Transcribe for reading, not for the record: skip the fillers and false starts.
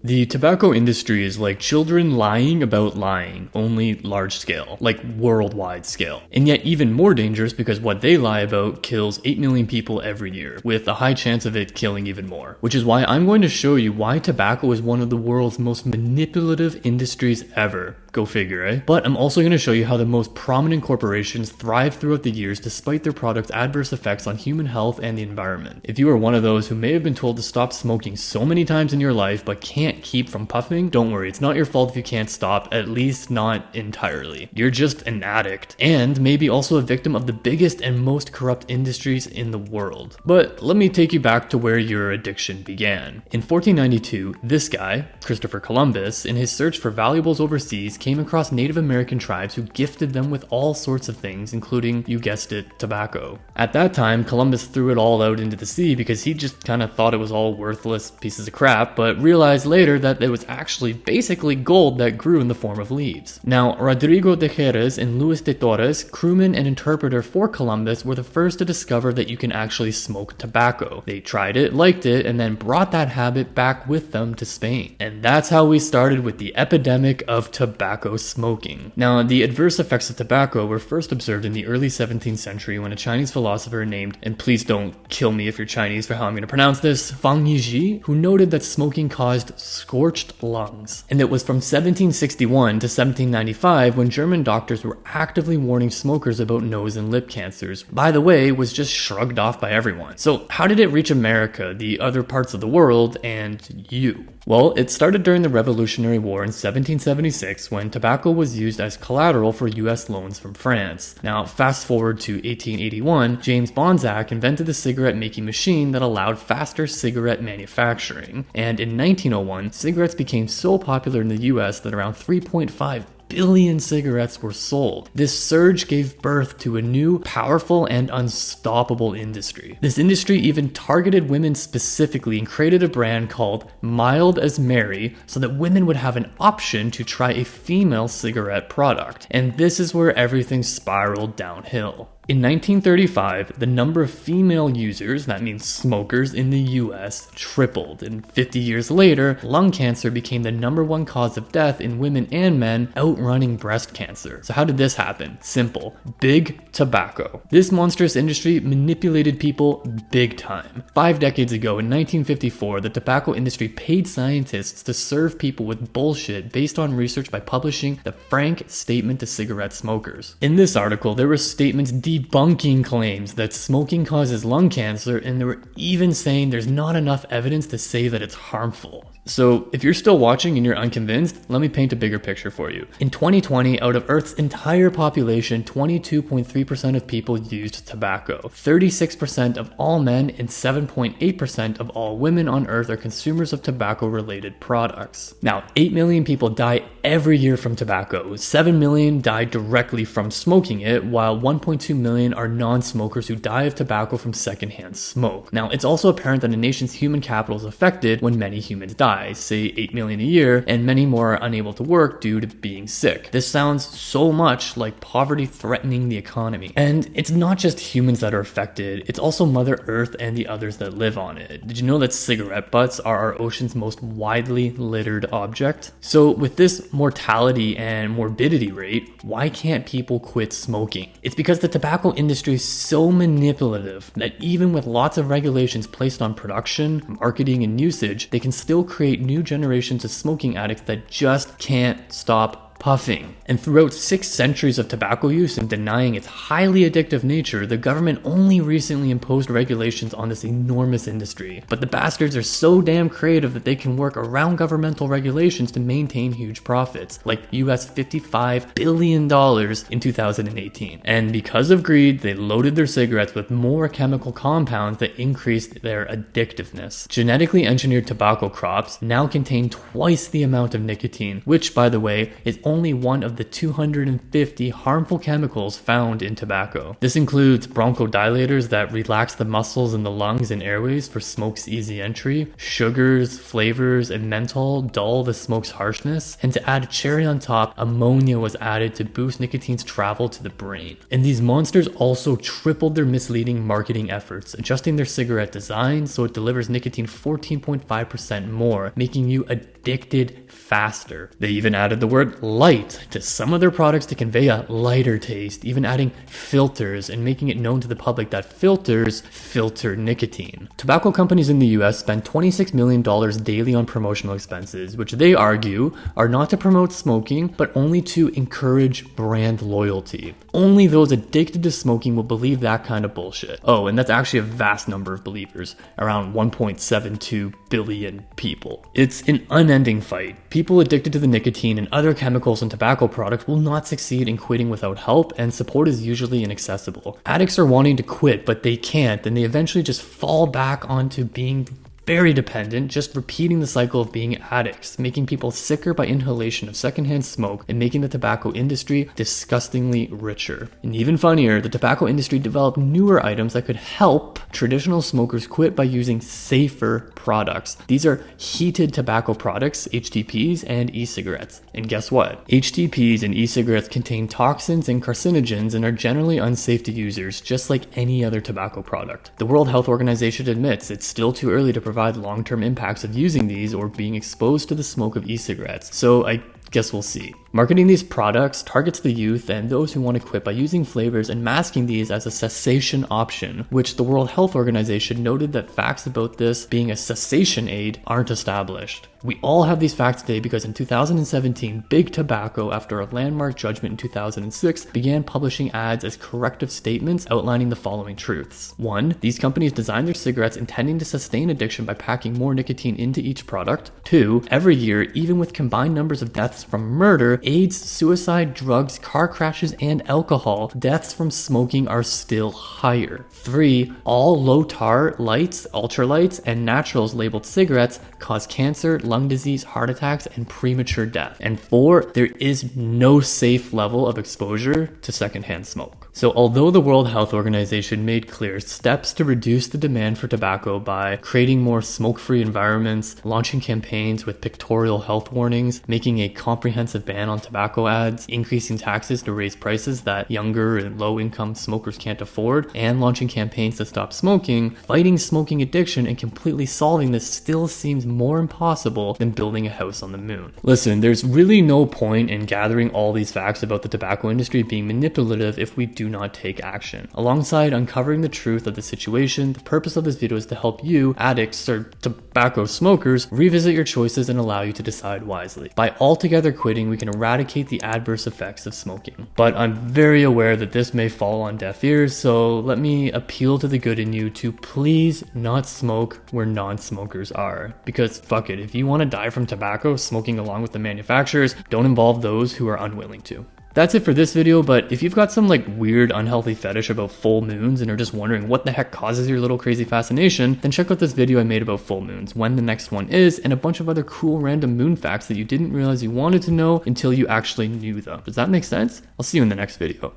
The tobacco industry is like children lying about lying, only large scale, like worldwide scale. And yet even more dangerous because what they lie about kills 8 million people every year, with a high chance of it killing even more. Which is why I'm going to show you why tobacco is one of the world's most manipulative industries ever. Go figure, eh? But I'm also going to show you how the most prominent corporations thrive throughout the years despite their products' adverse effects on human health and the environment. If you are one of those who may have been told to stop smoking so many times in your life but can't keep from puffing, don't worry, it's not your fault if you can't stop, at least not entirely. You're just an addict, and maybe also a victim of the biggest and most corrupt industries in the world. But let me take you back to where your addiction began. In 1492, this guy, Christopher Columbus, in his search for valuables overseas, came across Native American tribes who gifted them with all sorts of things, including, you guessed it, tobacco. At that time, Columbus threw it all out into the sea because he just kind of thought it was all worthless pieces of crap, but realized later that it was actually basically gold that grew in the form of leaves. Now, Rodrigo de Jerez and Luis de Torres, crewman and interpreter for Columbus, were the first to discover that you can actually smoke tobacco. They tried it, liked it, and then brought that habit back with them to Spain. And that's how we started with the epidemic of tobacco smoking. Now, the adverse effects of tobacco were first observed in the early 17th century when a Chinese philosopher named, and please don't kill me if you're Chinese for how I'm going to pronounce this, Fang Yizhi, who noted that smoking caused scorched lungs. And it was from 1761 to 1795 when German doctors were actively warning smokers about nose and lip cancers. By the way, was just shrugged off by everyone. So how did it reach America, the other parts of the world, and you? Well, it started during the Revolutionary War in 1776 when tobacco was used as collateral for US loans from France. Now, fast forward to 1881, James Bonsack invented the cigarette making machine that allowed faster cigarette manufacturing. And in 1901, cigarettes became so popular in the US that around 3.5 billion cigarettes were sold. This surge gave birth to a new, powerful, and unstoppable industry. This industry even targeted women specifically and created a brand called Mild as Mary so that women would have an option to try a female cigarette product. And this is where everything spiraled downhill. In 1935, the number of female users, that means smokers, in the US tripled, and 50 years later, lung cancer became the #1 cause of death in women and men, outrunning breast cancer. So how did this happen? Simple. Big tobacco. This monstrous industry manipulated people big time. 5 decades ago, in 1954, the tobacco industry paid scientists to serve people with bullshit based on research by publishing the Frank Statement to Cigarette Smokers. In this article, there were statements debunking claims that smoking causes lung cancer, and they were even saying there's not enough evidence to say that it's harmful. So if you're still watching and you're unconvinced, let me paint a bigger picture for you. In 2020, out of Earth's entire population, 22.3% of people used tobacco. 36% of all men and 7.8% of all women on Earth are consumers of tobacco-related products. Now, 8 million people die every year from tobacco. 7 million die directly from smoking it, while 1.2 million are non-smokers who die of tobacco from secondhand smoke. Now, it's also apparent that a nation's human capital is affected when many humans die. Say 8 million a year, and many more are unable to work due to being sick. This sounds so much like poverty threatening the economy. And it's not just humans that are affected, it's also Mother Earth and the others that live on it. Did you know that cigarette butts are our ocean's most widely littered object? So with this mortality and morbidity rate, why can't people quit smoking? It's because the tobacco industry is so manipulative that even with lots of regulations placed on production, marketing, and usage, they can still create new generations of smoking addicts that just can't stop puffing. And throughout 6 centuries of tobacco use and denying its highly addictive nature, the government only recently imposed regulations on this enormous industry. But the bastards are so damn creative that they can work around governmental regulations to maintain huge profits, like US $55 billion in 2018. And because of greed, they loaded their cigarettes with more chemical compounds that increased their addictiveness. Genetically engineered tobacco crops now contain twice the amount of nicotine, which, by the way, is only one of the 250 harmful chemicals found in tobacco. This includes bronchodilators that relax the muscles in the lungs and airways for smoke's easy entry, sugars, flavors, and menthol dull the smoke's harshness, and to add a cherry on top, ammonia was added to boost nicotine's travel to the brain. And these monsters also tripled their misleading marketing efforts, adjusting their cigarette design so it delivers nicotine 14.5% more, making you addicted faster. They even added the word light to some of their products to convey a lighter taste, even adding filters and making it known to the public that filters filter nicotine. Tobacco companies in the US spend $26 million daily on promotional expenses, which they argue are not to promote smoking, but only to encourage brand loyalty. Only those addicted to smoking will believe that kind of bullshit. Oh, and that's actually a vast number of believers, around 1.72 billion people. It's an unending fight. People addicted to the nicotine and other chemicals in tobacco products will not succeed in quitting without help, and support is usually inaccessible. Addicts are wanting to quit, but they can't, and they eventually just fall back onto being very dependent, just repeating the cycle of being addicts, making people sicker by inhalation of secondhand smoke and making the tobacco industry disgustingly richer. And even funnier, the tobacco industry developed newer items that could help traditional smokers quit by using safer products. These are heated tobacco products, HTPs, and e-cigarettes. And guess what? HTPs and e-cigarettes contain toxins and carcinogens and are generally unsafe to users, just like any other tobacco product. The World Health Organization admits it's still too early to provide long-term impacts of using these or being exposed to the smoke of e-cigarettes, so I guess we'll see. Marketing these products targets the youth and those who want to quit by using flavors and masking these as a cessation option, which the World Health Organization noted that facts about this being a cessation aid aren't established. We all have these facts today because in 2017, Big Tobacco, after a landmark judgment in 2006, began publishing ads as corrective statements outlining the following truths. 1. These companies designed their cigarettes intending to sustain addiction by packing more nicotine into each product. 2. Every year, even with combined numbers of deaths from murder, AIDS, suicide, drugs, car crashes, and alcohol, deaths from smoking are still higher. 3. All low tar, lights, ultralights, and naturals labeled cigarettes cause cancer, lung disease, heart attacks, and premature death. And 4. There is no safe level of exposure to secondhand smoke. So although the World Health Organization made clear steps to reduce the demand for tobacco by creating more smoke-free environments, launching campaigns with pictorial health warnings, making a comprehensive ban on tobacco ads, increasing taxes to raise prices that younger and low-income smokers can't afford, and launching campaigns to stop smoking, fighting smoking addiction and completely solving this still seems more impossible than building a house on the moon. Listen, there's really no point in gathering all these facts about the tobacco industry being manipulative if we do not take action. Alongside uncovering the truth of the situation, the purpose of this video is to help you, addicts or tobacco smokers, revisit your choices and allow you to decide wisely. By altogether quitting, we can eradicate the adverse effects of smoking. But I'm very aware that this may fall on deaf ears, so let me appeal to the good in you to please not smoke where non-smokers are. Because fuck it, if you want to die from tobacco, smoking along with the manufacturers, don't involve those who are unwilling to. That's it for this video, but if you've got some weird unhealthy fetish about full moons and are just wondering what the heck causes your little crazy fascination, then check out this video I made about full moons, when the next one is, and a bunch of other cool random moon facts that you didn't realize you wanted to know until you actually knew them. Does that make sense? I'll see you in the next video.